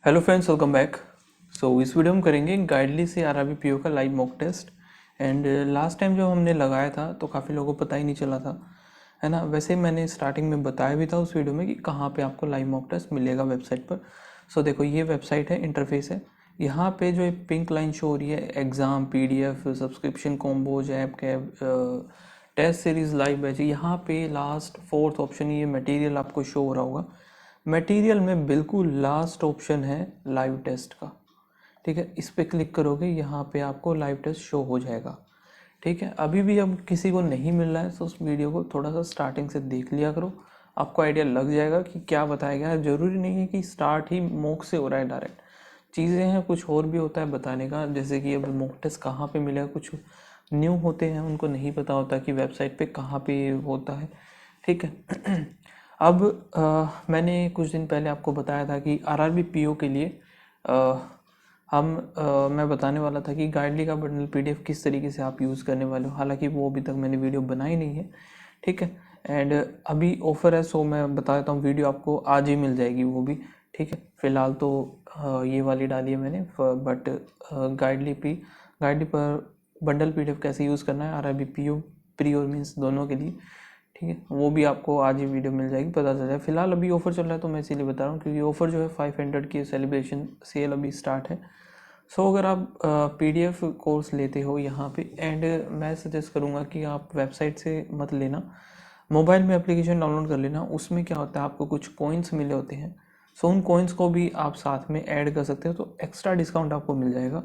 Hello friends, welcome back. इस video में करेंगे गाइडली से आरआरबी पीओ का live mock test. And last time जो हमने लगाया था तो काफ़ी लोगों को पता ही नहीं चला था, है ना। वैसे मैंने स्टार्टिंग में बताया भी था उस वीडियो में कि कहाँ पे आपको लाइव मॉक टेस्ट मिलेगा वेबसाइट पर। देखो, ये वेबसाइट है, इंटरफेस है। यहाँ पे जो पिंक लाइन शो हो रही है, exam PDF subscription combos app कैब टेस्ट सीरीज लाइव बैच, यहाँ पे लास्ट फोर्थ ऑप्शन ये मटेरियल आपको शो हो रहा होगा। मटेरियल में बिल्कुल लास्ट ऑप्शन है लाइव टेस्ट का। ठीक है, इस पर क्लिक करोगे, यहाँ पे आपको लाइव टेस्ट शो हो जाएगा। ठीक है, अभी भी अब किसी को नहीं मिल रहा है तो उस वीडियो को थोड़ा सा स्टार्टिंग से देख लिया करो, आपको आइडिया लग जाएगा कि क्या बताया गया है। ज़रूरी नहीं है कि स्टार्ट ही मॉक से हो रहा है डायरेक्ट, चीज़ें हैं कुछ और भी होता है बताने का। जैसे कि अब मॉक टेस्ट कहाँ पे मिलेगा, कुछ न्यू होते हैं उनको नहीं पता होता कि वेबसाइट पे कहाँ पे होता है। ठीक है। अब मैंने कुछ दिन पहले आपको बताया था कि आरआरबी पीओ के लिए मैं बताने वाला था कि गाइडली का बंडल PDF किस तरीके से आप यूज़ करने वाले हो। हालांकि वो अभी तक मैंने वीडियो बनाई नहीं है। ठीक है, एंड अभी ऑफ़र है, मैं बता देता हूँ, वीडियो आपको आज ही मिल जाएगी वो भी। ठीक है, फ़िलहाल तो ये वाली डाली है मैंने, बट गाइडली पर बंडल PDF कैसे यूज़ करना है आरआरबी पीओ प्री और मीन्स दोनों के लिए। ठीक है, वो भी आपको आज ही वीडियो मिल जाएगी, पता चल जाए। फिलहाल अभी ऑफर चल रहा है तो मैं इसीलिए बता रहा हूँ, क्योंकि ऑफर जो है 500 की सेलिब्रेशन सेल अभी स्टार्ट है। अगर आप PDF कोर्स लेते हो यहाँ पे, एंड मैं सजेस्ट करूँगा कि आप वेबसाइट से मत लेना, मोबाइल में एप्लीकेशन डाउनलोड कर लेना। उसमें क्या होता है, आपको कुछ कॉइन्स मिले होते हैं। उन कॉइन्स को भी आप साथ में ऐड कर सकते हो तो एक्स्ट्रा डिस्काउंट आपको मिल जाएगा।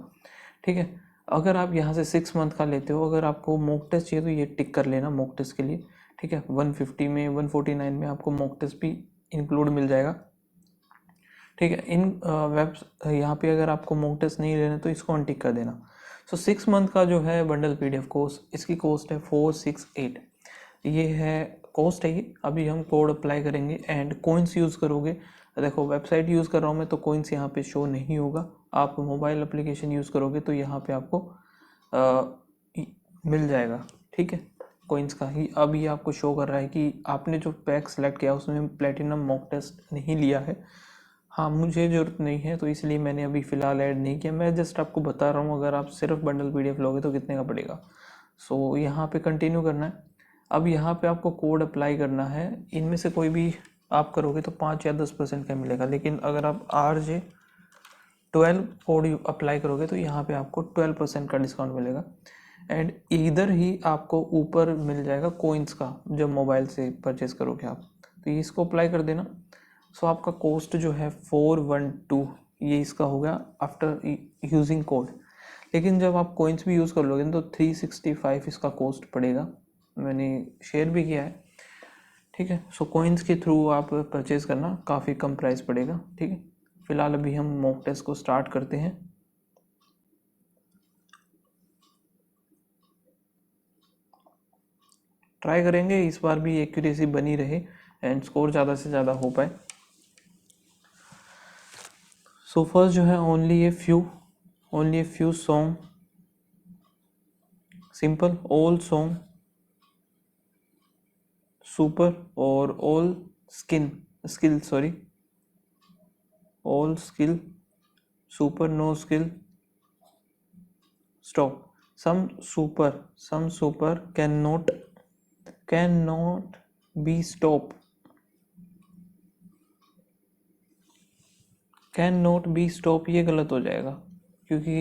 ठीक है, अगर आप यहाँ से 6 मंथ का लेते हो, अगर आपको मॉक टेस्ट चाहिए तो ये टिक कर लेना मॉक टेस्ट के लिए। ठीक है, 150 में 149 में आपको मॉक टेस्ट भी इंक्लूड मिल जाएगा। ठीक है, इन यहाँ पे अगर आपको मॉक टेस्ट नहीं लेना तो इसको अनटिक कर देना। 6 मंथ का जो है बंडल PDF कोर्स, इसकी कॉस्ट है 468। ये है कॉस्ट है ये। अभी हम कोड अप्लाई करेंगे एंड कोइंस यूज़ करोगे। देखो, वेबसाइट यूज़ कर रहा हूँ मैं तो कोइंस यहाँ पे शो नहीं होगा। आप मोबाइल एप्लीकेशन यूज़ करोगे तो यहाँ पे आपको मिल जाएगा। ठीक है, कोइंस का ही अब ये आपको शो कर रहा है कि आपने जो पैक सेलेक्ट किया उसमें प्लेटिनम मॉक टेस्ट नहीं लिया है। हाँ, मुझे ज़रूरत नहीं है तो इसलिए मैंने अभी फ़िलहाल ऐड नहीं किया। मैं जस्ट आपको बता रहा हूँ अगर आप सिर्फ बंडल PDF लोगे तो कितने का पड़ेगा। यहाँ पे कंटिन्यू करना है। अब यहाँ पे आपको कोड अप्लाई करना है। इनमें से कोई भी आप करोगे तो 5 या 10% का मिलेगा, लेकिन अगर आप RJ12 कोड अप्लाई करोगे तो यहाँ पे आपको 12% का डिस्काउंट मिलेगा। एंड इधर ही आपको ऊपर मिल जाएगा कोइंस का, जब मोबाइल से परचेस करोगे आप तो इसको अप्लाई कर देना। आपका कॉस्ट जो है 412 ये इसका हो गया आफ्टर यूजिंग कोड। लेकिन जब आप कोइंस भी यूज़ कर लोगे तो 365 इसका कॉस्ट पड़ेगा, मैंने शेयर भी किया है। ठीक है, कोइंस के थ्रू आप परचेज़ करना, काफ़ी कम प्राइस पड़ेगा। ठीक है, फिलहाल अभी हम मॉक टेस्ट को स्टार्ट करते हैं। ट्राई करेंगे इस बार भी एक्यूरेसी बनी रहे एंड स्कोर ज़्यादा से ज़्यादा हो पाए। फर्स्ट जो है only a few song, simple, all song, super और all all skill, super, no skill, stop, some super can not be stop, can not be stop ये गलत हो जाएगा क्योंकि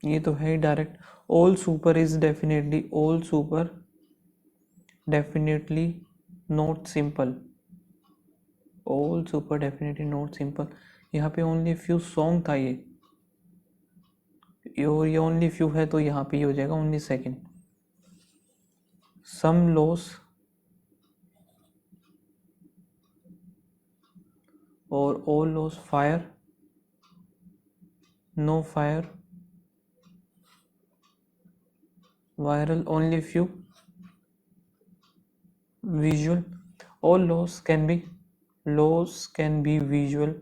ये तो है ही direct. All super definitely not simple, all super definitely not simple. यहाँ पे ओनली फ्यू सॉन्ग था ये ओनली फ्यू है तो यहाँ पे ये हो जाएगा ओनली सेकेंड। सम लॉस और all loss, fire, no fire, viral, only few, visual, all loss can be visual.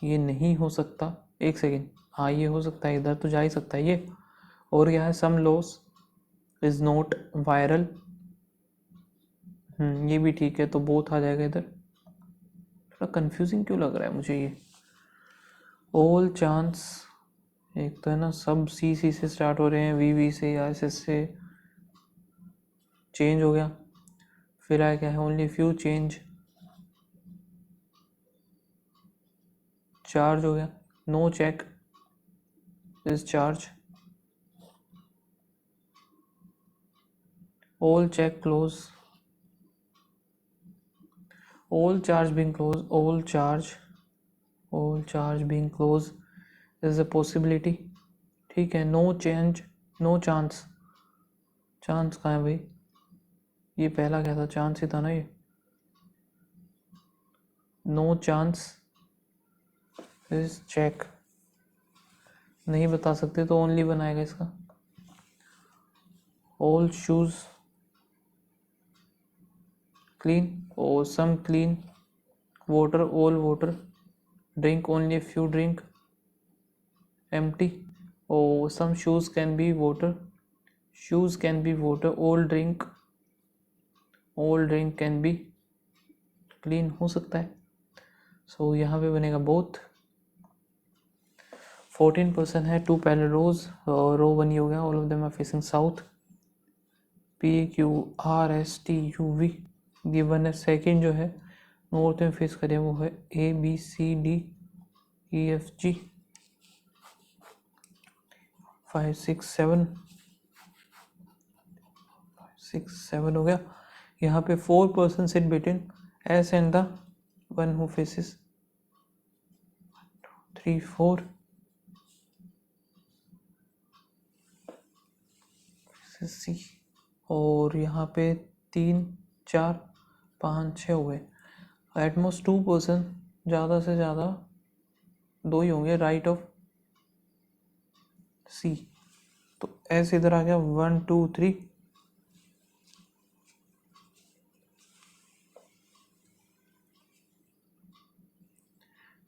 ये नहीं हो सकता, एक सेकेंड, हाँ ये हो सकता है, इधर तो जा ही सकता है ये। और क्या है, some loss is not viral, ये भी ठीक है तो बोथ आ जाएगा इधर। थोड़ा कंफ्यूजिंग क्यों लग रहा है मुझे ये। ऑल चांस, एक तो है ना सब सी से स्टार्ट हो रहे हैं, वी से या एस से चेंज हो गया। फिर आया क्या है, ओनली फ्यू चेंज, चार्ज हो गया, no check is charge, all check close, all charge being close, all charge being close is a possibility। ठीक है, no change, no chance, chance कहाँ है भाई, ये पहला क्या था, चांस ही था ना ये। नो चांस इज चेक, नहीं बता सकते तो ओनली बनाएगा इसका। ऑल शूज क्लीन, और सम clean, water all water, drink only a few drink, empty, oh some shoes can be water, shoes can be water, all drink can be clean हो सकता है। सो यहाँ पे बनेगा बोथ। 14% है, 2 पैरेलल रोज, रो बनी हो गया, all of them are facing south, PQRSTUV given है। सेकेंड जो है नॉर्थ में फेस करें वो है ABCDEFG 5 6 7 हो गया। यहाँ पे 4% sit between S and the one who faces 3 4 सी, और यहाँ पे 3 4 5 6 हो गए। एटमोस्ट 2%, ज़्यादा से ज़्यादा 2 ही होंगे राइट ऑफ सी। तो एस इधर आ गया 1 2 3,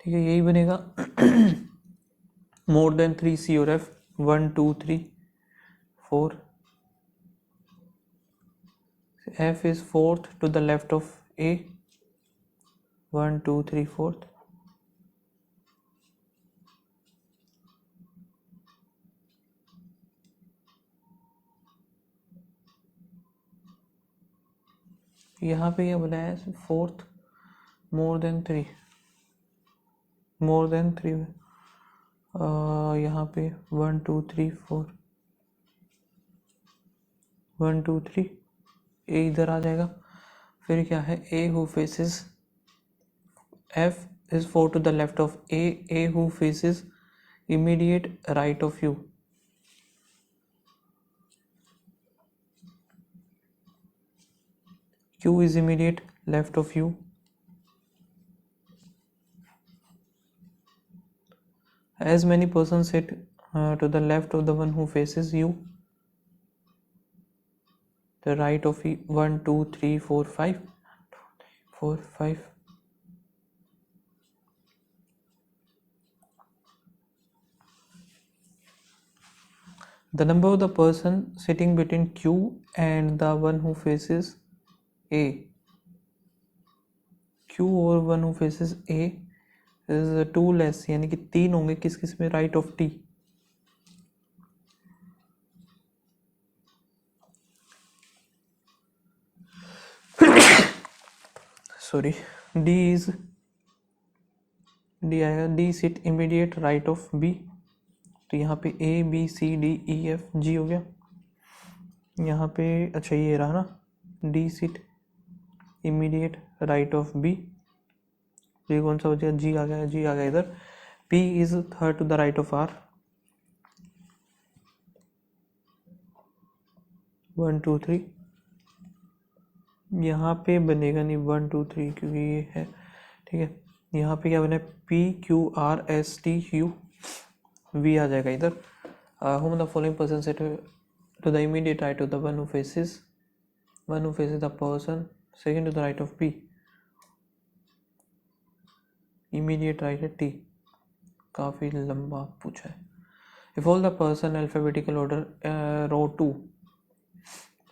ठीक है यही बनेगा। मोर देन 3 सी और F 1 2 3 4, F is fourth to the left of A 1 2 3 4th, यहाँ पे क्या बनाया है, फोर्थ मोर देन 3 यहाँ पे 1 2 3 4 1 2 3 ए इधर आ जाएगा। फिर क्या है, A who faces F is 4 to the left of A who faces immediate right of you, Q is immediate left of you, as many persons sit to the left of the one who faces you, the right of 1 2 3 4 5 4 5, the number of the person sitting between Q and the one who faces A, Q और one who faces A is 2 less, यानी कि 3 होंगे किस किस में, right of T। Sorry, D आएगा, D sit immediate right of B, तो यहाँ पे ABCDEFG हो गया। यहाँ पे अच्छा ये रहा ना, D sit immediate right of B, ये कौन सा बचा, G आ गया इधर। P is third to the right of R 1 2 3, यहाँ पे बनेगा नहीं 1 2 3 क्योंकि ये है, ठीक है। यहाँ पे क्या बने, PQRSTU V आ जाएगा इधर। whom the following person sit to the immediate right of the one who faces the person second to the right of P, immediate right है T, काफ़ी लंबा पूछा है। if all the person alphabetical order row 2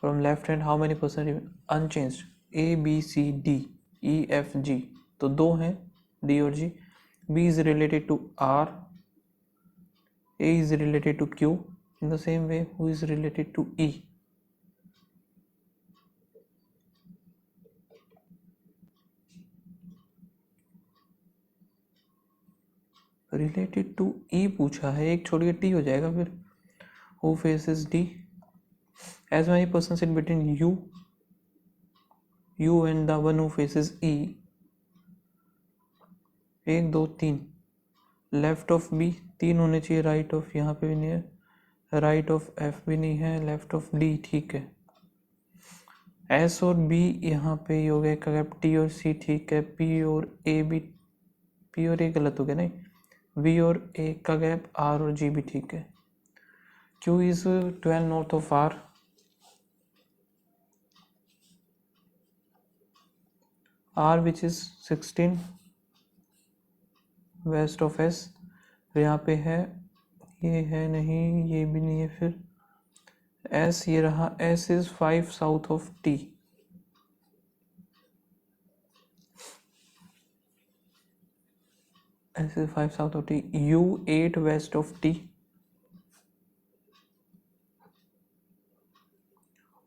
from left hand, how many person unchanged, A B C D E F G, तो 2 हैं D और G. B is related to R. A is related to Q. In the same way, who is related to E? Related to E पूछा है, एक छोड़ के T हो जाएगा फिर. Who faces D? As many person in between you and the one who faces E. 1 2 3. Left of B 3 होने चाहिए, राइट ऑफ यहाँ पे भी नहीं है, राइट ऑफ एफ भी नहीं है, लेफ्ट ऑफ डी ठीक है. एस और बी यहाँ पे ही हो गया का गैप, टी और सी ठीक है, पी और ए भी, पी और ए गलत हो गया नहीं, वी और ए का गैप, आर और जी भी ठीक है. Q is 12 north of R. R which is 16 west of S. यहाँ पे है, ये है नहीं, ये भी नहीं है, फिर एस ये रहा, S is 5 south of T. S is 5 south of T. U 8 west of T.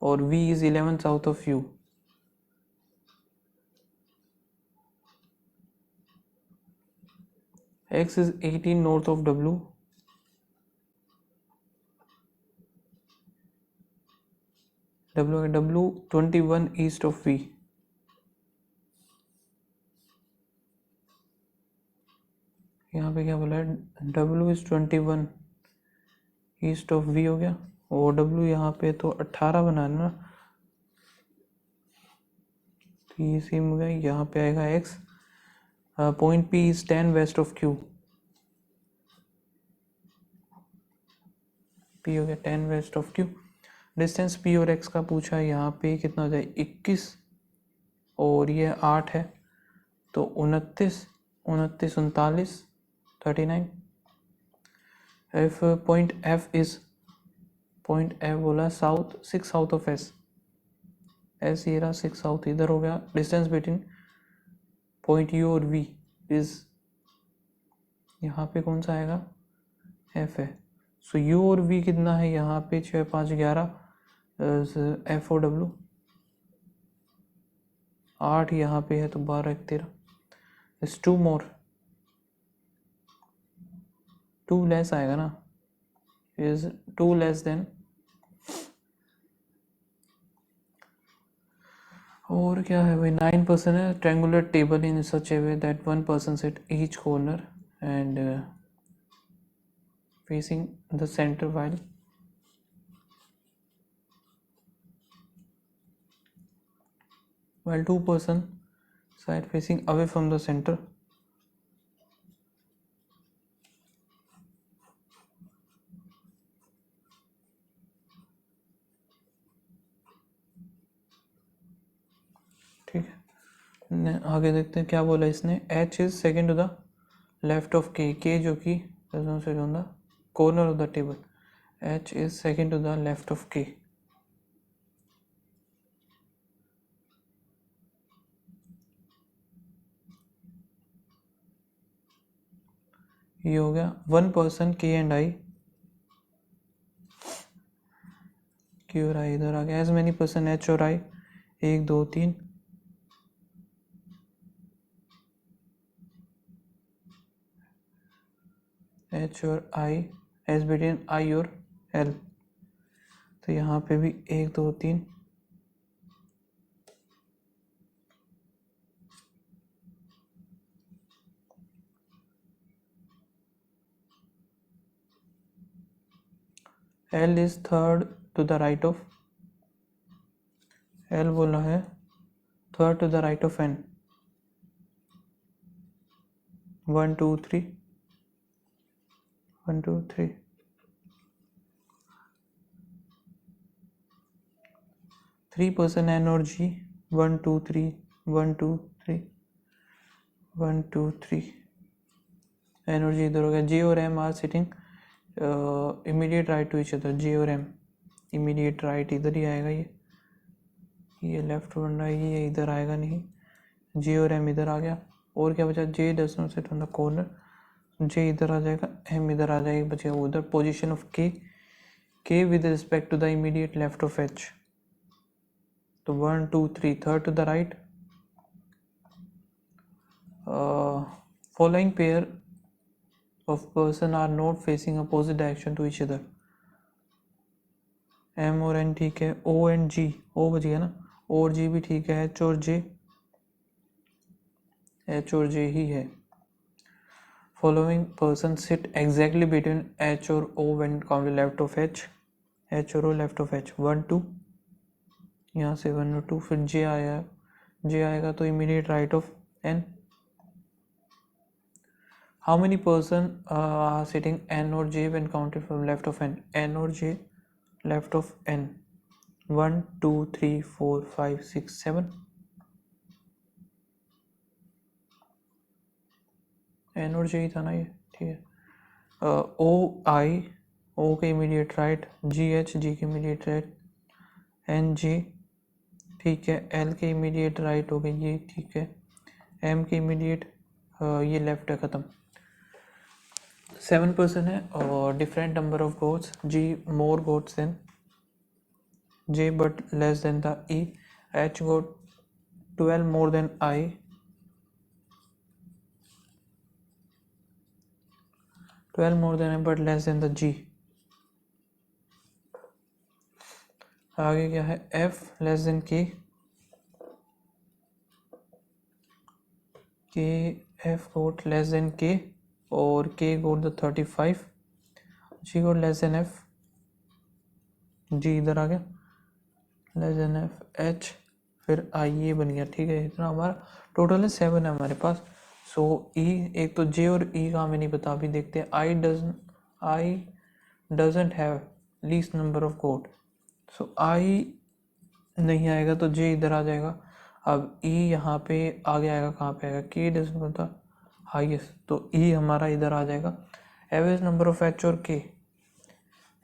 और V is 11 south of U. X is 18 north of W. W 21 east of V. यहाँ पे क्या बोला है, W is 21 east of V हो गया, और W यहाँ पे तो 18 बनाना ना, तो ये सेम हो गया. यहाँ पे आएगा X. Point P is 10 west of Q. P हो गया 10 west of Q. Distance P और X का पूछा है, यहाँ पे कितना हो जाए 21, और ये 8 है, तो 29 39 39. F point F is, point F बोला south 6 south of S. S ये रहा 6 साउथ इधर हो गया. डिस्टेंस बिटवीन पॉइंट U और V इज, यहाँ पे कौन सा आएगा, F है. सो U और V कितना है यहाँ पे, 6 5 11, F और W 8 यहाँ पे है, तो 12 1 13. इज 2 मोर, 2 लेस आएगा ना, इज 2 लेस देन. और क्या है भाई, 9 पर्सन है. Triangular table in such A way that 1 person sit each corner and facing the center while 2 person side facing away from the center. ठीक है, आगे देखते हैं क्या बोला इसने. H is second to the left of K. K जो कि sit on the corner of the table. H is second to the left of K. ये हो गया 1 person K and I. K और I इधर आ गया. एज मैनी पर्सन H और I, 1 2 3. H और I एज बिटवीन I और L. तो यहाँ पे भी 1 2 3. L is third to the right of, L बोला है third to the right of N. 1 2 3 1 2 3. 3 person N और G. 1 2 3 1 2 3 1 2 3. N और G इधर हो गया. J और M are sitting immediate right to each other. J और M इमीडिएट राइट इधर ही आएगा. ये लेफ्ट बन रहा है, ये इधर आएगा नहीं. J और M इधर आ गया. और क्या बचा, J does not sit on the corner, J इधर आ जाएगा, एम इधर आ जाएगी, बचेगा उधर। Position of K with respect to the immediate left of H, तो 1 2 3 third to the right. Following pair of person are not facing opposite direction to each other, M और N ठीक है, O एंड G, O बच गया ना, O और G भी ठीक है, H और J, H और J ही है। Following person sit exactly between H और O when counted left of H, H और O left of H, 1 2, यहाँ से 1 और 2, फिर J आया, J आएगा तो immediate right of N। How many person are sitting N or J when counted from left of N, N और J left of N, 1 2 3 4 5 6 7, N और J ही था ना ये, ठीक है। O I, O के immediate right, G H, G के immediate right, N J ठीक है, L के इमीडिएट राइट हो गई ये, ठीक है, M के इमीडिएट ये लेफ्ट है, ख़त्म। 7 पर्सन है और different number of goats, G more goats than J but less than the E, H got 12 more than I, 12 more than I but less than the G। आगे क्या है, F less than K, K F got less than K और K got the 35, G got less than F, G इधर आ गया, less than F, H, फिर आई ये बन गया, ठीक है। इतना हमारा टोटल है 7 है हमारे पास। सो ई, एक तो जे और ई का हमें नहीं पता, अभी देखते हैं। I doesn't have least number of code, so I नहीं आएगा तो जे इधर आ जाएगा। अब ई यहाँ पे आगे आएगा, कहाँ पे आएगा, के डजंट पता हाईएस्ट, तो ई हमारा इधर आ जाएगा। एवरेज नंबर ऑफ एच और के,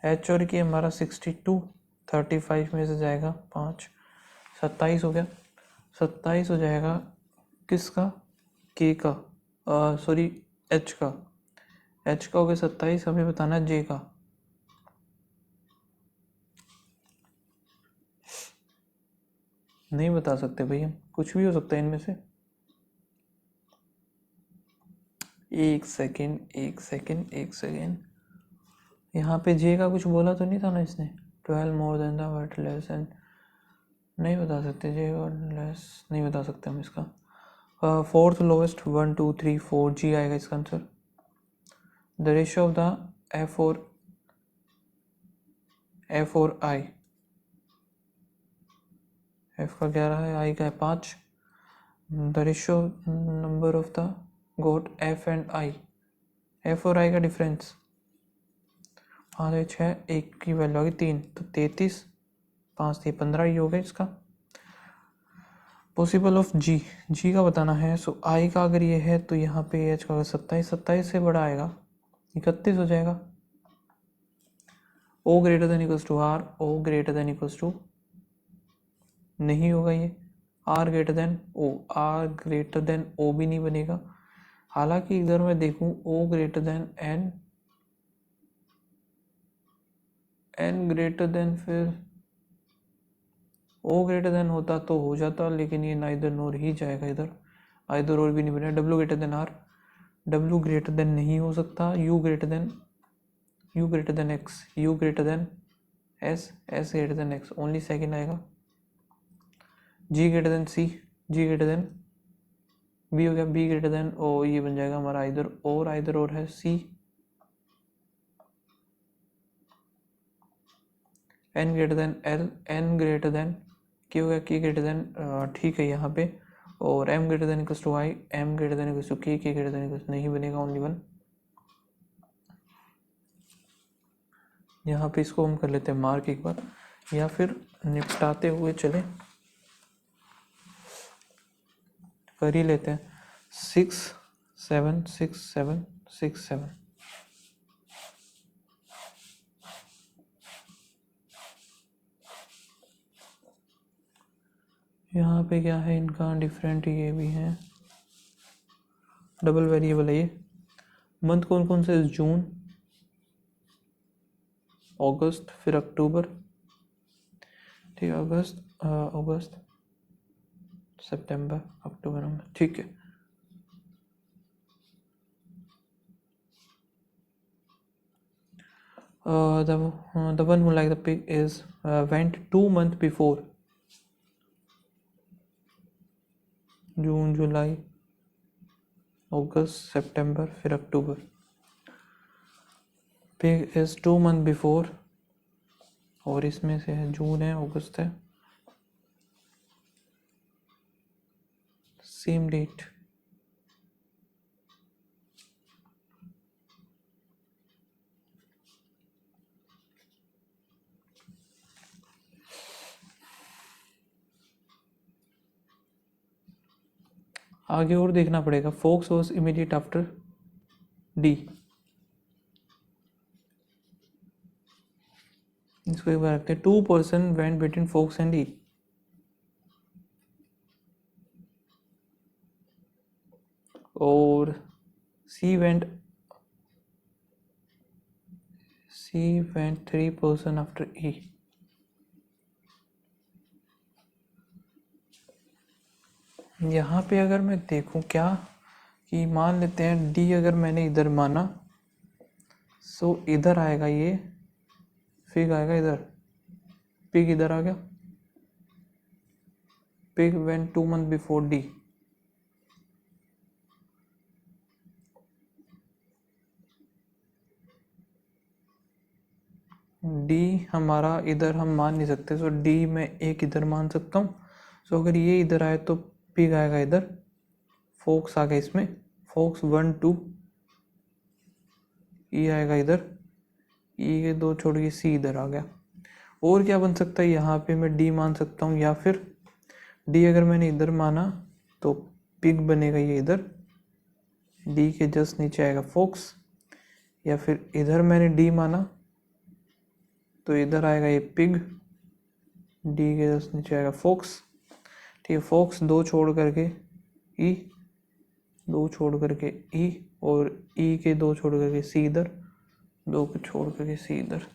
एच और के हमारा 62, 35 में से जाएगा 5, 27 हो गया, 27 हो जाएगा किसका, के का, सॉरी एच का, एच का हो गया 27, हमें बताना है जे का। नहीं बता सकते भैया, कुछ भी हो सकता है इनमें से। एक सेकेंड, यहाँ पे जे का कुछ बोला तो नहीं था ना इसने, 12 more than the but less and, नहीं बता सकते, जे और लेस नहीं बता सकते हम इसका। फोर्थ लोवेस्ट 1 2 3 4, जी आएगा इसका answer. The ratio of the F और आई, एफ का 11 है, आई का है 5। The ratio number of the goat F and I, F और आई का डिफरेंस 5 6, एक की वैल्यू आ गई 3, तो 33, 5 3 15 ही हो गया इसका। पॉसिबल ऑफ जी, जी का बताना है। सो आई का अगर ये है तो यहाँ पे एच का 27, 27 से बड़ा आएगा 31 हो जाएगा। O greater than equals to R, O greater than equals to नहीं होगा ये, R greater than O, R greater than O भी नहीं बनेगा। हालांकि इधर मैं देखूं O greater than N, N greater than, फिर ओ ग्रेटर देन होता तो हो जाता, लेकिन ये नाइदर नोर ही जाएगा इधर, आइदर और भी नहीं बनेगा। W greater than R, W greater than नहीं हो सकता। U greater than X, U greater than S, S greater than X, only second आएगा। G greater than C, G greater than B हो गया, बी ग्रेटर देन ओ, ये बन जाएगा हमारा आइदर और है C. N greater than L, N greater than क्या हो गया, के ग्रेटर देन, ठीक है यहाँ पे। और M greater than equals to I, M greater than equals to K greater than equals नहीं बनेगा, ओनली वन। यहाँ पे इसको हम कर लेते हैं मार्क एक बार, या फिर निपटाते हुए चले कर ही लेते हैं। 6 7 6 7 6 7, यहाँ पे क्या है इनका डिफरेंट, ये भी है डबल वेरिएबल है ये। मंथ कौन कौन से? जून, अगस्त, फिर अक्टूबर, ठीक है, अगस्त, सितंबर, अक्टूबर, नवंबर, ठीक है। The one who like the pig is went 2 months before. जून, जुलाई, अगस्त, सितंबर, फिर अक्टूबर। pig is 2 months before, और इसमें से है जून है, अगस्त है, सेम डेट। आगे और देखना पड़ेगा। Fox was immediate after D. इसको एक बार रखते हैं। 2 person went between fox and D. और C went 3 person after E. यहाँ पे अगर मैं देखूँ क्या, कि मान लेते हैं डी अगर मैंने इधर माना, सो इधर आएगा ये, फिग आएगा इधर, पिग इधर आ गया, pig went 2 months before D. D हमारा इधर हम मान नहीं सकते, सो डी में एक इधर मान सकता हूँ। सो अगर ये इधर आए तो पिग आएगा इधर, फोक्स आ गया इसमें, फोक्स 1 2, ई आएगा इधर, ई के 2 छोड़ के सी इधर आ गया। और क्या बन सकता है, यहाँ पे मैं डी मान सकता हूँ, या फिर डी अगर मैंने इधर माना तो पिग बनेगा ये इधर, डी के जस्ट नीचे आएगा फोक्स, या फिर इधर मैंने डी माना तो इधर आएगा ये पिग, डी के जस्ट नीचे आएगा फोक्स, ठीक है। फोक्स 2 छोड़ करके ई, 2 छोड़ करके ई, और ई के 2 छोड़ करके सी इधर, 2 को छोड़ करके सी इधर।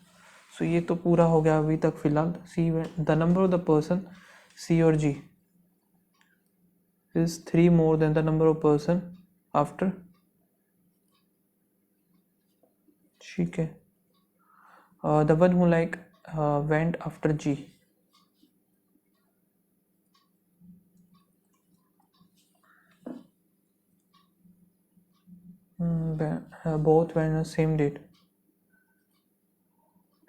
सो ये तो पूरा हो गया अभी तक फिलहाल। See the number of the person C और G is 3 more than the number of person after, ठीक है। The one who like went after G, both went on same date,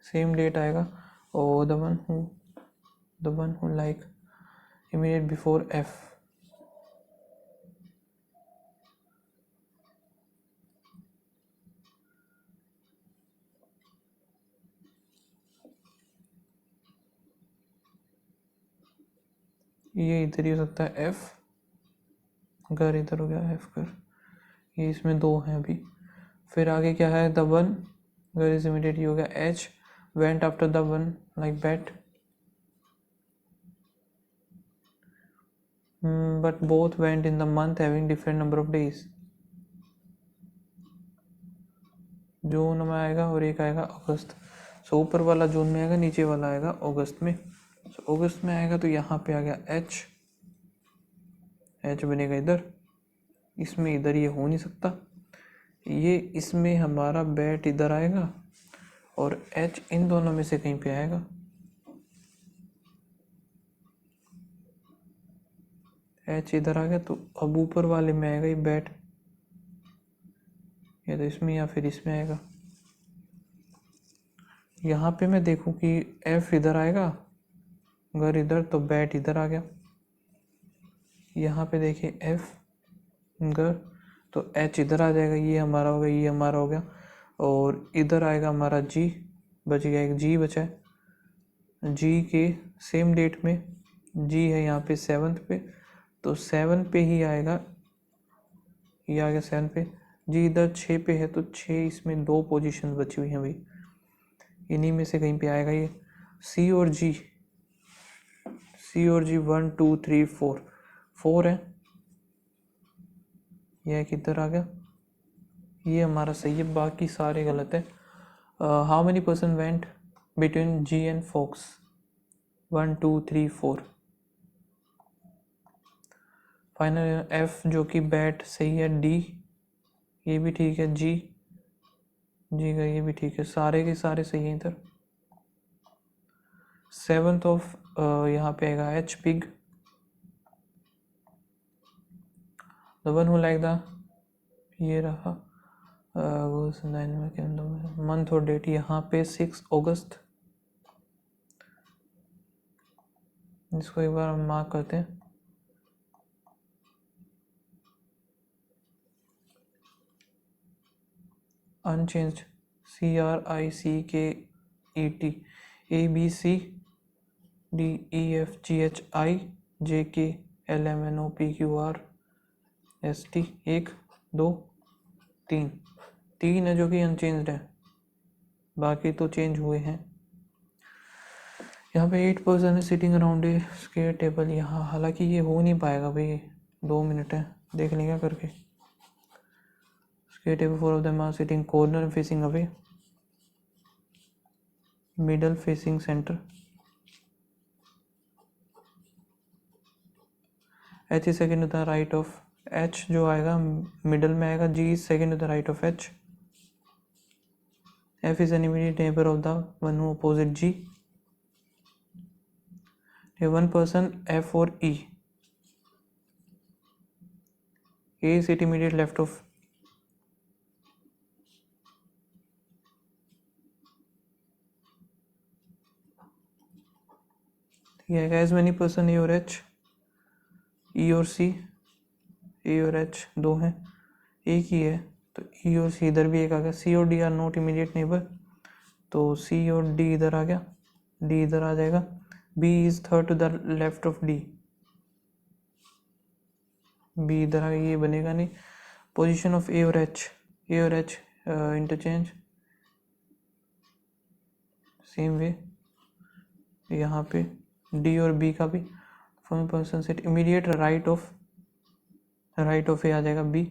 same date आएगा। और the one who like immediate before F, ये इधर ही हो सकता है F, घर इधर हो गया F घर, ये इसमें 2 हैं अभी। फिर आगे क्या है, द वन घर इज इमीडिएट, ये हो गया H, went after the one like bat, but both went in the month having different number of days, जून में आएगा और एक आएगा अगस्त। सो ऊपर वाला जून में आएगा, नीचे वाला आएगा अगस्त में। सो अगस्त में आएगा तो यहाँ पे आ गया एच, एच बनेगा इधर, इसमें इधर ये हो नहीं सकता, ये इसमें हमारा बैट इधर आएगा और एच इन दोनों में से कहीं पे आएगा। एच इधर आ गया तो अब ऊपर वाले में आएगा ये बैट, या तो इसमें या फिर इसमें आएगा। यहाँ पे मैं देखूँ कि एफ इधर आएगा, घर इधर, तो बैट इधर आ गया। यहाँ पे देखिए एफ घर, तो एच इधर आ जाएगा, ये हमारा हो गया, ये हमारा हो गया, और इधर आएगा हमारा जी, बच गया एक जी बचा है। जी के सेम डेट में जी है यहाँ पे 7 पे, तो 7 पे ही आएगा, ये आ गया 7 पे। जी इधर 6 पे है तो 6, इसमें 2 पोजीशन बची हुई हैं भाई, इन्हीं में से कहीं पे आएगा ये। सी और जी, सी और जी 1 2 3 4, 4 है, यह किधर आ गया, ये हमारा सही है, बाकी सारे गलत है। How many person went between G and fox, 1 2 3 4। Final F जो कि बैट सही है, डी ये भी ठीक है, जी का ये भी ठीक है, सारे के सारे सही हैं इधर। 7th ऑफ यहाँ पे आएगा H, pig. The one who like the, ये रहा मंथ और डेट यहाँ पे 6 अगस्त। इसको एक बार हम मार्क करते हैं। अनचेंज्ड, CRICKET, ABCDEFGHIJKLMNOPQRST, 1 2 3, 3 है जो कि अनचेंज्ड है, बाकी तो चेंज हुए हैं। यहाँ पे 8 पर्सन है sitting around a square table, यहाँ हालांकि ये हो नहीं पाएगा भाई, 2 मिनट है, देख लेंगे करके। Square table 4 of them are sitting corner facing away, middle facing center। H is second to the right of H, जो आएगा मिडल में आएगा, G is second to the right of H। F is an immediate neighbor of the one who opposite G। One person F or E, A is it immediate left of as many person A और H, E और C, A और H दो हैं, एक ही है तो E और C इधर भी एक आ गया। C और D are not immediate neighbour, तो C और D इधर आ गया, D इधर आ जाएगा। B is third to the left of D, B इधर आ गया, ये बनेगा नहीं। पोजीशन ऑफ A और H, A और H इंटरचेंज सेम वे, यहाँ पे D और B का भी। Form person set immediate right of A आ जाएगा B।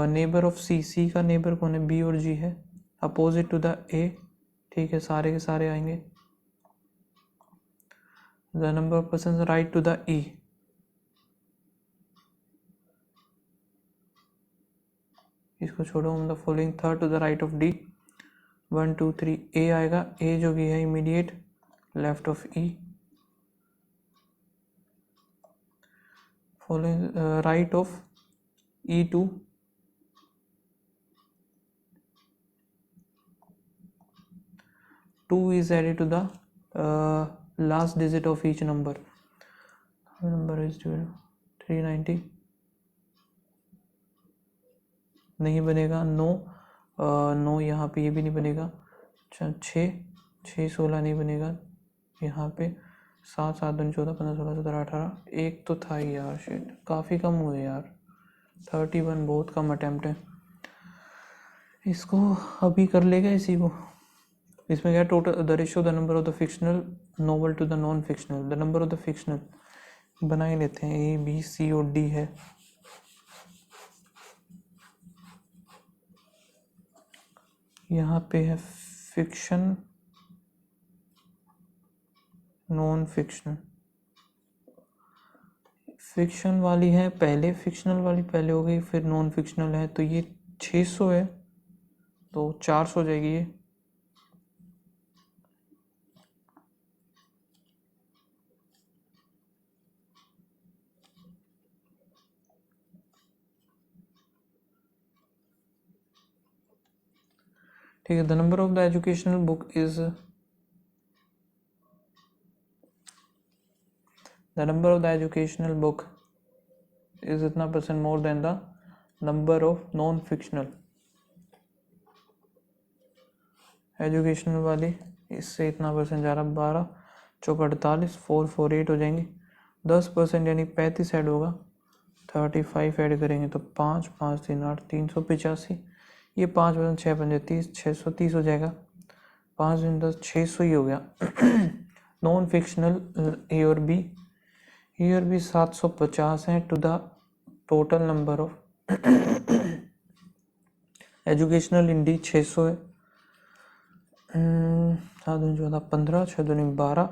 Neighbour of C, C का नेबर कौन है, B और G है। अपोजिट टू द A, ठीक है, सारे के सारे आएंगे। The number of person right to the E, इसको छोड़ो। The following third to the right of D, 1 2 3, A आएगा, A जो भी है immediate left of E। Following right of E2, 2 is added to the last digit of each number, number is 390, नहीं बनेगा। No यहाँ पे ये भी नहीं बनेगा। 6 16 नहीं बनेगा यहाँ पे। 7 7 2 14 15 16 17 18, एक तो था ही यार, शिट काफ़ी कम हुए यार, 31 बहुत कम अटेम्प्ट है। इसको अभी कर लेगा इसी को। इसमें क्या total, the ratio the number of the fictional novel to the non fictional, the number of the fictional बना ही लेते हैं, A B C और D है। यहाँ पे है फिक्शन, नॉन फिक्शनल। फिक्शन वाली है पहले, फिक्शनल वाली पहले हो गई, फिर नॉन फिक्शनल है, तो ये 600 है तो 400 हो जाएगी ये। ठीक है। The number of the educational book is, the number of the educational book is इतना % मोर than the number of non fictional. Educational वाली इससे इतना % जा रहा, 12 चौक 48, 448 हो जाएंगे। 10% यानी 35 ऐड होगा, 35 ऐड करेंगे तो 5 5 3 8, 385। ये 5 6 5 30, 630 हो जाएगा। 5 10 600 ही हो गया। नॉन फिक्शनल A और B 750 हैं to the total number of educational in D 600 है। 7 दूनी 14, 15, 6 दूनी 12,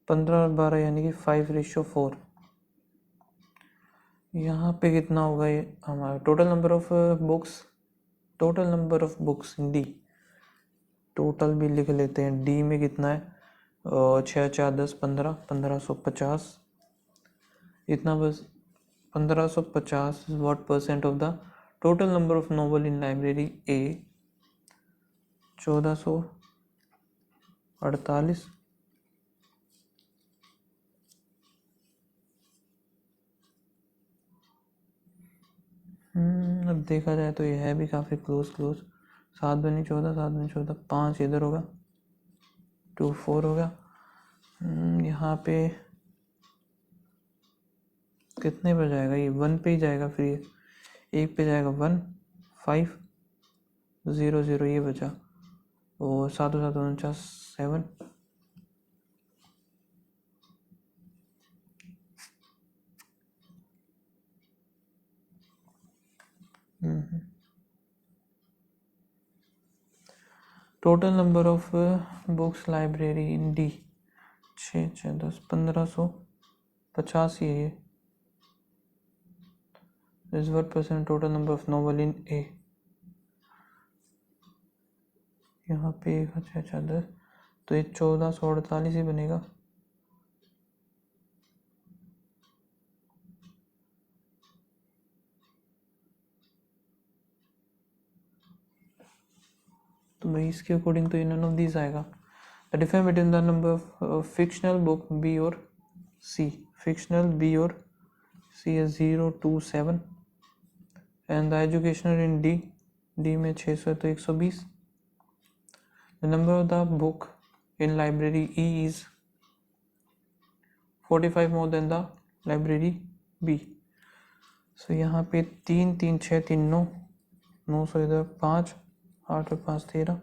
15 और 12 यानी कि 5:4। यहाँ पे कितना होगा ये हमारा total number of books, total number of books in D, total भी लिख लेते हैं। डी में कितना है, 6 4 10 15, 1550 इतना बस। 1550 is what percent of the total number of novel in library A? 1448। अब देखा जाए तो ये है भी काफ़ी क्लोज। 7 दूनी 14, 7 दूनी 14, 5 इधर होगा, 2 4 होगा। यहाँ पे कितने पे जाएगा ये, 1 पे ही जाएगा, फिर ये 1 पे जाएगा 1 5 0 0 ये बचा, और 7 7 49 7। Total number of books library in D 6 6 10 1550 ही है ये। इस what percent total number of novel in A, यहाँ पे 1 6 6 10, तो ये 1448 ही बनेगा। तो भाई इसके अकॉर्डिंग तो इन नन ऑफ दीज आएगा। The difference between the number of fictional book B और सी, फिक्शनल बी और सी है 0 2 7, and the educational in D, D में 600 है तो 120। The number of the book in library E is 45 more than the library B. So यहाँ पे 3 3 6 3 9, 900 इधर 5, 8 और 5 13,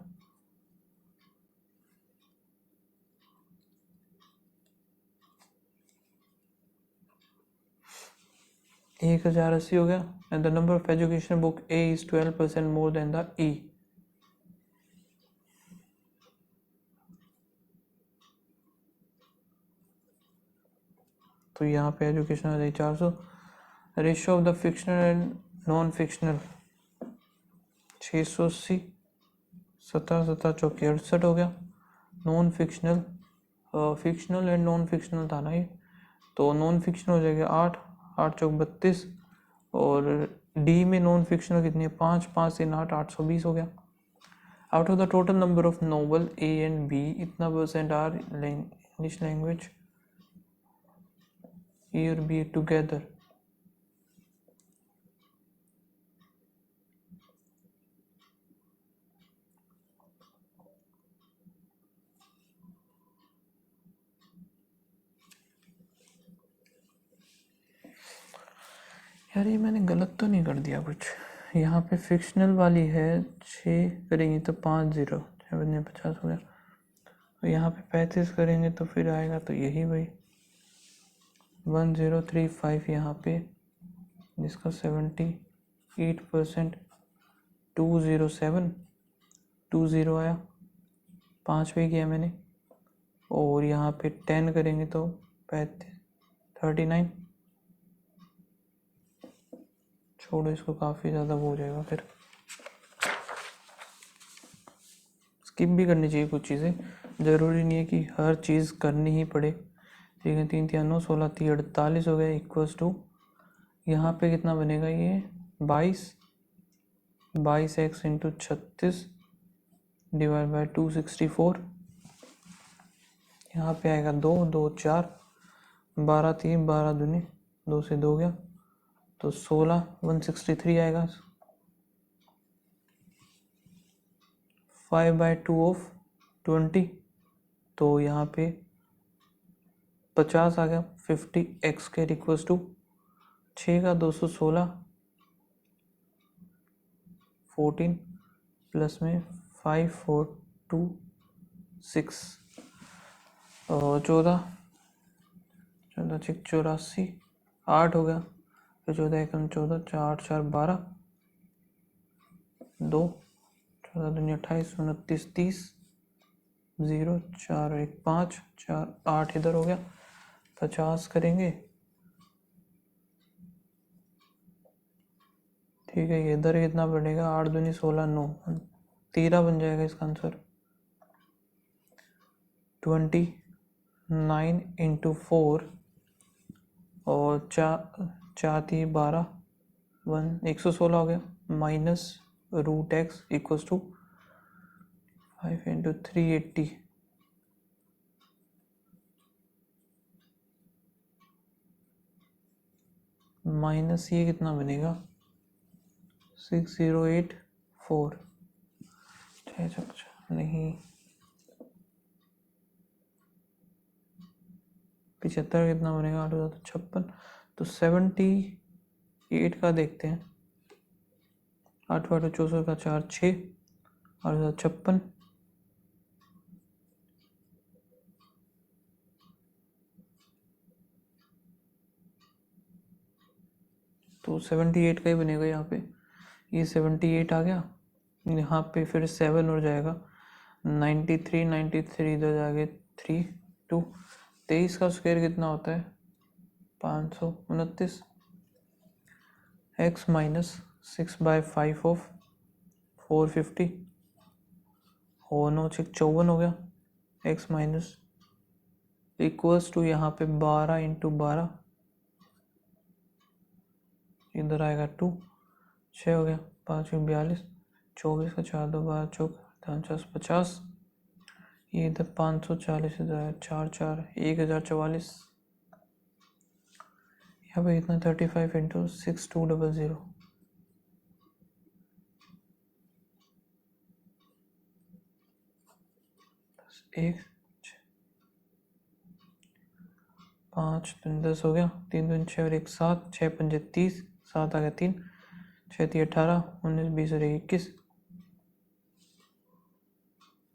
1080 हो गया। And the number of education book A is 12% more than the E. तो यहाँ पे एजुकेशन आ जाए 400। Ratio of the fictional and non fictional 680, 17 17 चौके 68 हो गया। Non fictional, fictional and non fictional था ना ये, तो नॉन फिक्शनल हो जाएगा 8 8 चौक 32, और डी में नॉन फिक्शनल कितनी है 5 5 3 8 820 हो गया। Out of the total number of novel A and B इतना percent are English language, A और बी टुगेदर। यार ये मैंने गलत तो नहीं कर दिया कुछ, यहाँ पे फिक्शनल वाली है 6 करेंगे तो 5 0 6 बजने 50 हो गया, और यहाँ पे 35 करेंगे तो फिर आएगा तो यही भाई 1035 यहाँ पे, जिसका 78%, 207 20 आया, 5 पे किया मैंने, और यहाँ पे 10 करेंगे तो 39, छोड़ो इसको, काफ़ी ज़्यादा वो हो जाएगा, फिर स्किप भी करनी चाहिए कुछ चीज़ें, ज़रूरी नहीं है कि हर चीज़ करनी ही पड़े। ठीक है, 3 3 9 16 3 48 हो गया, इक्वल्स टू यहाँ पे कितना बनेगा ये 22 एक्स इंटू 36 डिवाइड बाई 264, यहाँ पे आएगा 2 2 4, 12 3 12 दूनी 2 से 2 गया तो 16 163 आएगा। 5/2 ऑफ 20, तो यहाँ पे 50 आ गया, 50 एक्स के इक्वल्स टू 6 का 216, 14 प्लस में 5 4 2 6, और 14 14 6 84 8 हो गया, फिर 14 एकम 14, 4 4 12, 2 14 दूनी 28, 29 30, 0 4 1 5 4 8 इधर हो गया, 50 करेंगे। ठीक है, ये इधर कितना बढ़ेगा, 8 दूनी 16 9 13 बन जाएगा इसका आंसर। 29 इंटू 4 और 4 12 116 हो गया, minus root X equals to 5 into 380, minus ये कितना बनेगा 6084, नहीं 75 कितना बनेगा 856, तो 78 का देखते हैं। 8 8 64 का 4 6 856, तो 78 का ही बनेगा यहाँ पे। ये 78 आ गया, यहाँ पे फिर 7 हो जाएगा, 93 इधर जाके 3 2, 23 का स्क्वायर कितना होता है 529, x माइनस 6/5 ऑफ 450 और 9 6 54 हो गया, x माइनस इक्वल्स टू यहाँ पे 12 इंटू 12, इधर आएगा 2 6 हो गया, 5 42, 24 का 4 2 12 चौक 50, ये इधर 540, इधर 4 4 1044, यहाँ पे इतना 35 इंटू 6200, एक 5 3 10 हो गया, 3 2 6 और 1 7, 6 5 30, 7 आ गया 3, 6 3 18, 19 20 और 21,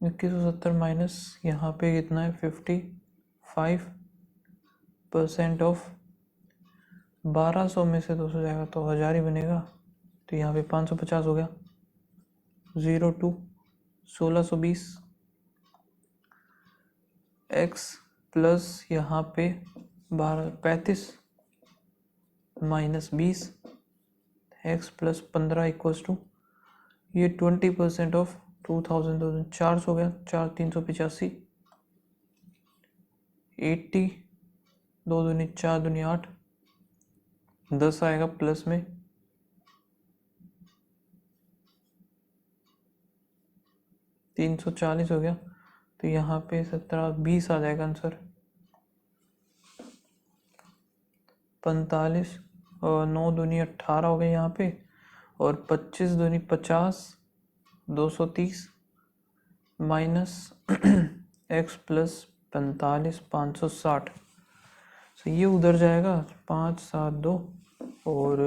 2170 माइनस यहाँ पे कितना है 55% ऑफ 1200 में से 200 जाएगा तो 1000 ही बनेगा, तो यहाँ पे 550 हो गया, 0 2 1620 x प्लस यहाँ पे 35 minus 20 x plus 15 equals to ये 20% ऑफ 2000 400 हो गया, 4 385, 80 2 दूनी 4 दूनी 8, 10 आएगा प्लस में 340 हो गया, तो यहाँ पे 17 20 आ जाएगा आंसर, 45 और 9 दूनी 18 हो गए यहाँ पे, और 25 दूनी 50 230 माइनस x प्लस 45 560, तो ये उधर जाएगा 5 7 2 और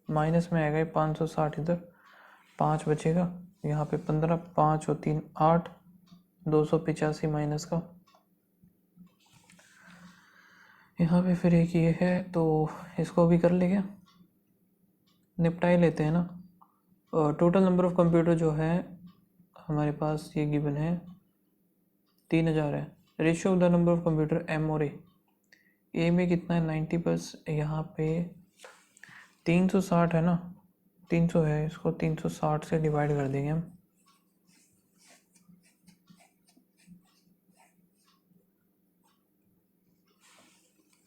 माइनस में आएगा 560, इधर 5 बचेगा, यहाँ पे 15 5 और 3 8, 285 माइनस का, यहाँ पे फिर एक ये है, तो इसको भी कर ले, क्या निपटा ही लेते हैं ना। टोटल नंबर ऑफ कंप्यूटर जो है हमारे पास ये गिवन है 3000 है। Ratio of the number of computer M और ए में कितना है 90%, यहाँ पे 360 है ना, 300 है, इसको 360 से डिवाइड कर देंगे हम,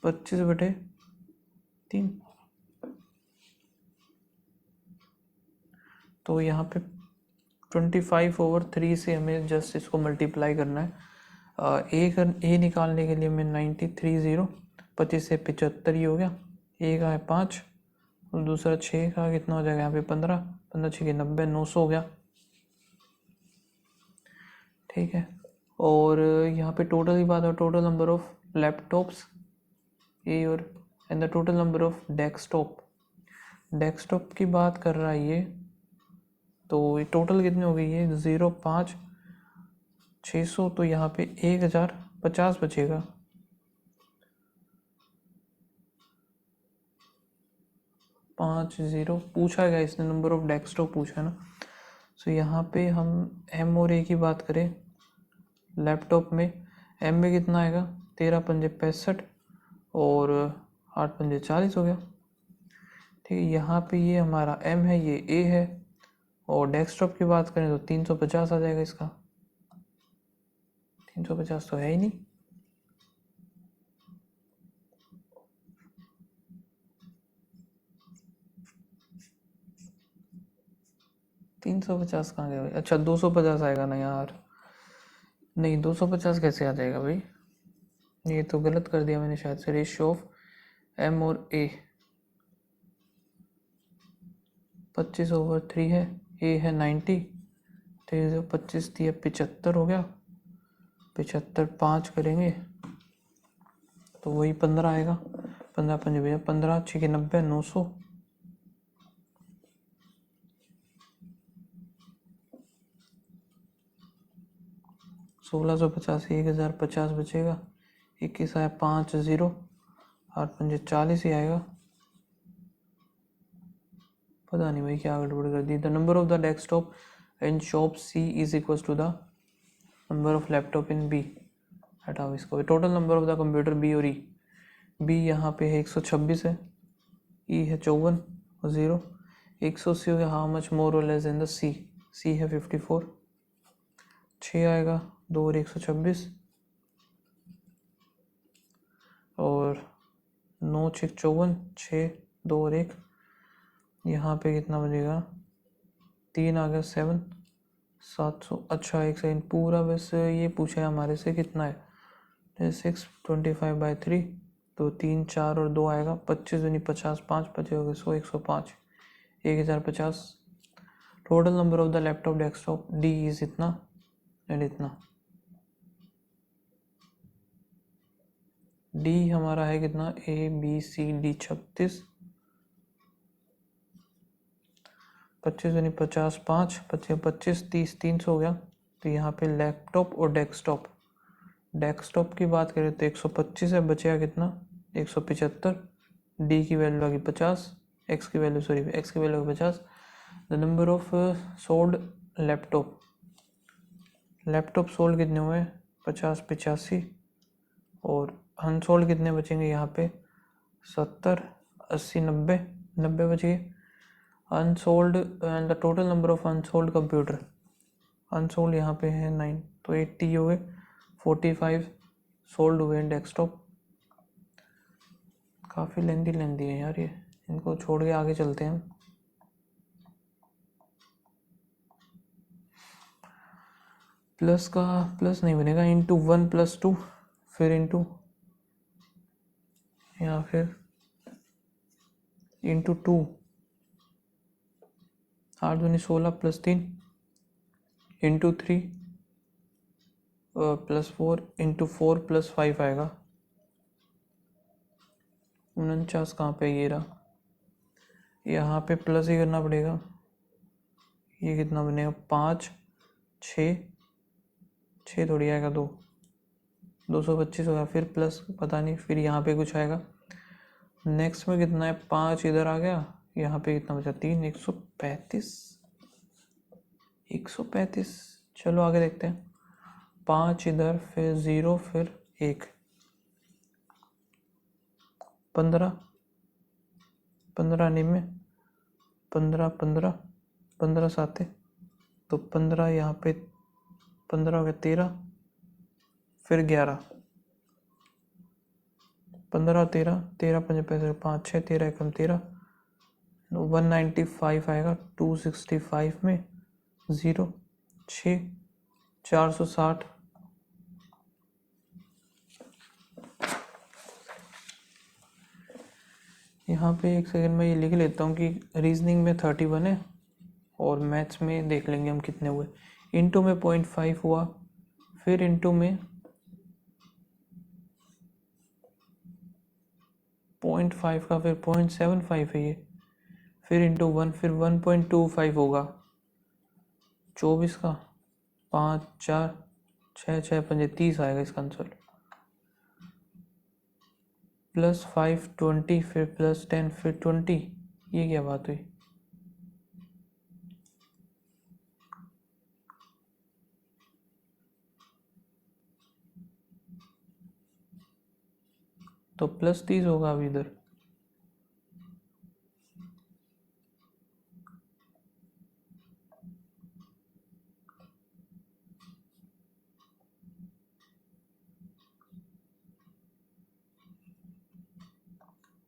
पच्चीस बटे 3, तो यहाँ पे 25/3 से हमें जस्ट इसको मल्टीप्लाई करना है। ए निकालने के लिए हमें 93 25 से 75 ही हो गया, ए का है 5 और दूसरा 6 का कितना हो जाएगा यहाँ पे 15 15 6 90 900 हो गया, ठीक है। और यहाँ पे टोटल की बात है, टोटल नंबर ऑफ लैपटॉप्स ए और and the total number of desktop की बात कर रहा है ये, तो ये टोटल कितनी हो गई है 0 5 600, तो यहाँ पे 1050 बचेगा, 50 पूछा गया इसने, नंबर ऑफ डेस्कटॉप पूछा है ना। सो यहाँ पे हम एम और ए की बात करें लैपटॉप में, एम में कितना आएगा 13 पंजे 65 और 8 पंजे 40 हो गया। ठीक है, यहाँ पे ये हमारा एम है, ये ए है, और डेस्कटॉप की बात करें तो 350 आ जाएगा इसका। 350 तो है ही नहीं, तीन सौ पचास कहाँ गया भाई? अच्छा 250 आएगा ना यार, नहीं 250 कैसे आ जाएगा भाई, ये तो गलत कर दिया मैंने शायद से। रेशियो ऑफ एम और ए 25/3 है, ए है 90, तो ये 25 दिया 75 हो गया, 75 5 करेंगे तो वही 15 आएगा। 15 पंजे भैया 15 6 के 90 900, 1650 1050 बचेगा, 21 आया 50, 8 पंजे 40 ही आएगा। पता नहीं भाई क्या गड़बड़ कर दी। The number of the desktop in shop C is equal to the number of laptop in B. हटाओ इसको। Total number of the computer B और ई, बी यहाँ पे है 126 है, ई है 54 और 0, 180 हो गया। हाउ मच मोर और लेस देन द सी, सी है 54, 6 आएगा 2 और 126 और 9 6 54, 6 2 और 1, यहाँ पे कितना बचेगा 3 आ गया 7 700। अच्छा एक सेकंड, पूरा वैसे ये पूछा है हमारे से कितना है 6 25/3, तो 3 4 और 2 आएगा 25 दूनी 50, 5 बचे हो गए 100 105 1050। Total number of the laptop desktop D is इतना एंड इतना। डी हमारा है कितना ए बी सी डी 36, 25 दूनी 50, 5 25 25 30 300 हो गया। तो यहाँ पे लैपटॉप और डेस्कटॉप, डेस्कटॉप की बात करें तो 125 है, बचेगा कितना 175, डी की वैल्यू आ गई 50, एक्स की वैल्यू सॉरी एक्स की value 50। The number of sold laptop, laptop sold कितने हुए 50 85 और अनसोल्ड कितने बचेंगे यहाँ पे 70 80 90 90 बच गए। Unsold and the total number of unsold computer, unsold यहाँ पे है 9, तो 80 हो गए, 45 सोल्ड हुए डेस्कटॉप। काफ़ी लेंदी है यार ये, इनको छोड़ के आगे चलते हैं। प्लस का प्लस नहीं बनेगा, इंटू 1 + 2 फिर इंटू या फिर इंटू 2, 8 दूनी 16 + 3 इंटू 3 +4 इंटू 4 + 5 आएगा 49। कहाँ पे ये रहा, यहाँ पे प्लस ही करना पड़ेगा। ये कितना बनेगा 5 6 6 थोड़ी आएगा 2 225 होगा, फिर प्लस पता नहीं, फिर यहाँ पे कुछ आएगा। नेक्स्ट में कितना है 5 इधर आ गया, यहाँ पे कितना बचा 3 135 135। चलो आगे देखते हैं, 5 इधर फिर 0 फिर 1 15 15 निम्न 15 15 15 7 तो 15 यहाँ पे 15 हो गया 13 फिर 11 15 और 13 13 5 65 5 6 13 एकम 13 195 आएगा 265 में 0 6 460। यहाँ पे एक सेकंड में ये लिख लेता हूँ कि रीजनिंग में 31 है और मैथ्स में देख लेंगे हम कितने हुए। इंटू में 0.5 हुआ, फिर इंटू में 0.5 का फिर 0.75 है ये, फिर इंटू 1 फिर 1.25 होगा 24 का 5 4 6 6 5 30 आएगा इसका आंसर। +5 20 फिर +10 फिर 20 ये क्या बात हुई? तो +30 होगा अब इधर।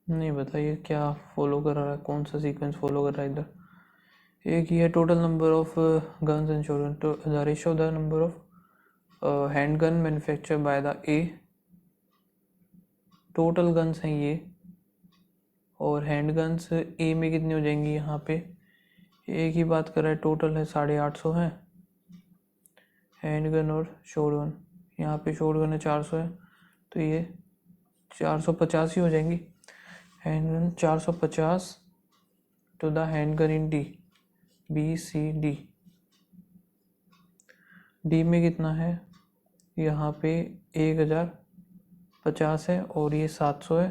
नहीं बताइए क्या फॉलो कर रहा है, कौन सा सीक्वेंस फॉलो कर रहा है इधर। एक ही है total number of guns and shotgun, the ratio of the number of hand gun manufacture by the A. Total guns हैं ये, और हैंड गन्स ए में कितनी हो जाएंगी यहाँ पे, एक ही बात कर रहा है, टोटल है 850 है हैंड गन और शॉटगन। यहाँ पे शॉटगन है 400 है, तो ये 450 ही हो जाएंगी। Hand gun 450 to the hand gun in D, BCD। D में कितना है, यहाँ पे 1050 है और ये 700 है,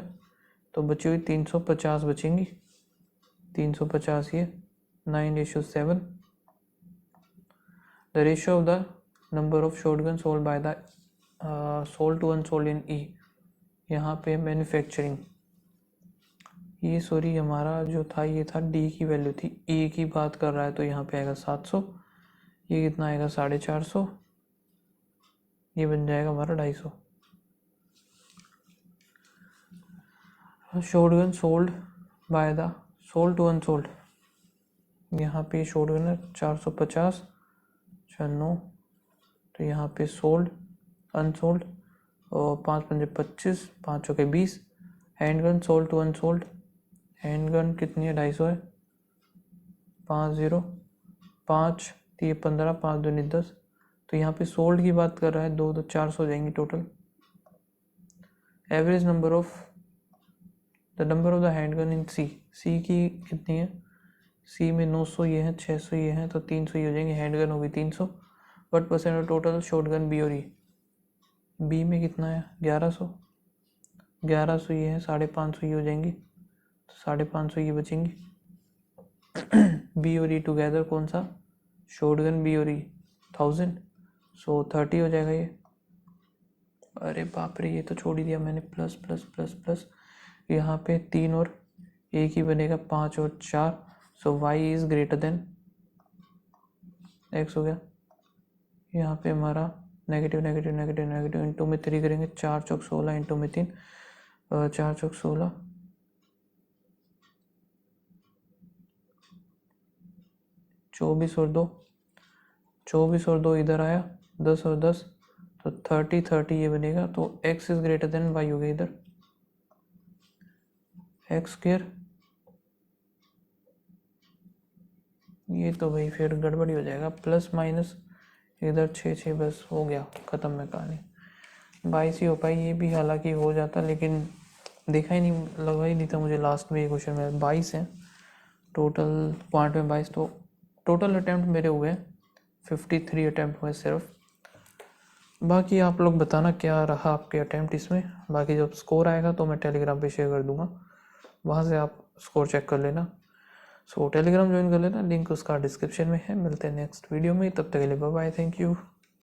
तो बची हुई 350 बचेंगी। 350 ये 9:7। The ratio of the number of shotgun sold by the sold to unsold in E. यहाँ पे मैन्युफैक्चरिंग, ये सॉरी हमारा जो था ये था डी की वैल्यू थी, ई की बात कर रहा है, तो यहाँ पे आएगा 700, ये कितना आएगा 450, ये बन जाएगा हमारा 250। Shotgun sold by the sold to unsold, यहाँ पे शॉटगन है 450 96, तो यहाँ पे सोल्ड अनसोल्ड और 5 पंजे 25, 5 चौके 20। Handgun sold to unsold, handgun कितनी है 250 है, 50 5 3 15 5 2 10, तो यहाँ पे सोल्ड की बात कर रहा है, 2 तो 400 हो जाएंगी total. Average number of the number of the handgun in C, C की कितनी है, सी में 900 ये है, 600 ये है, तो 300 ये हो जाएंगे, हैंडगन होगी 300। What percent of total shotgun B और ई, बी में कितना है 1100, 1100 ये है, 550 ये हो जाएंगी, तो 550 ये बचेंगी। बी और ई टुगेदर कौन सा, शॉटगन बी और ई 1000, सो 30 हो जाएगा ये। अरे बाप रे, ये तो छोड़ ही दिया मैंने, प्लस प्लस प्लस प्लस, यहाँ पे 3 और एक ही बनेगा, 5 और 4, so Y is greater than X हो गया। यहाँ पे हमारा negative negative negative negative into में 3 करेंगे, 4 चौक 16 इंटू में 3, 4 चौक 16, 24 और 2, 24 और 2 इधर आया, 10 और 10, तो 30 30 ये बनेगा, तो x is greater then y हो गया इधर, एक्स स्क्वायर। ये तो भाई फिर गड़बड़ी हो जाएगा, प्लस माइनस इधर 6 6, बस हो गया ख़त्म में कहानी। 22 ही हो पाई ये भी, हालांकि हो जाता, लेकिन देखा ही नहीं, लगा ही नहीं था मुझे लास्ट में ये क्वेश्चन में 22 है टोटल पॉइंट में 22, तो टोटल अटैम्प्ट मेरे हुए 53 अटैम्प्ट हुए सिर्फ। बाकी आप लोग बताना क्या रहा आपके अटैम्प्ट इसमें, बाकी जब स्कोर आएगा तो मैं टेलीग्राम पे शेयर कर दूंगा, वहाँ से आप स्कोर चेक कर लेना। सो टेलीग्राम ज्वाइन कर लेना, लिंक उसका डिस्क्रिप्शन में है। मिलते हैं नेक्स्ट वीडियो में, तब तक के लिए बाय बाय, थैंक यू।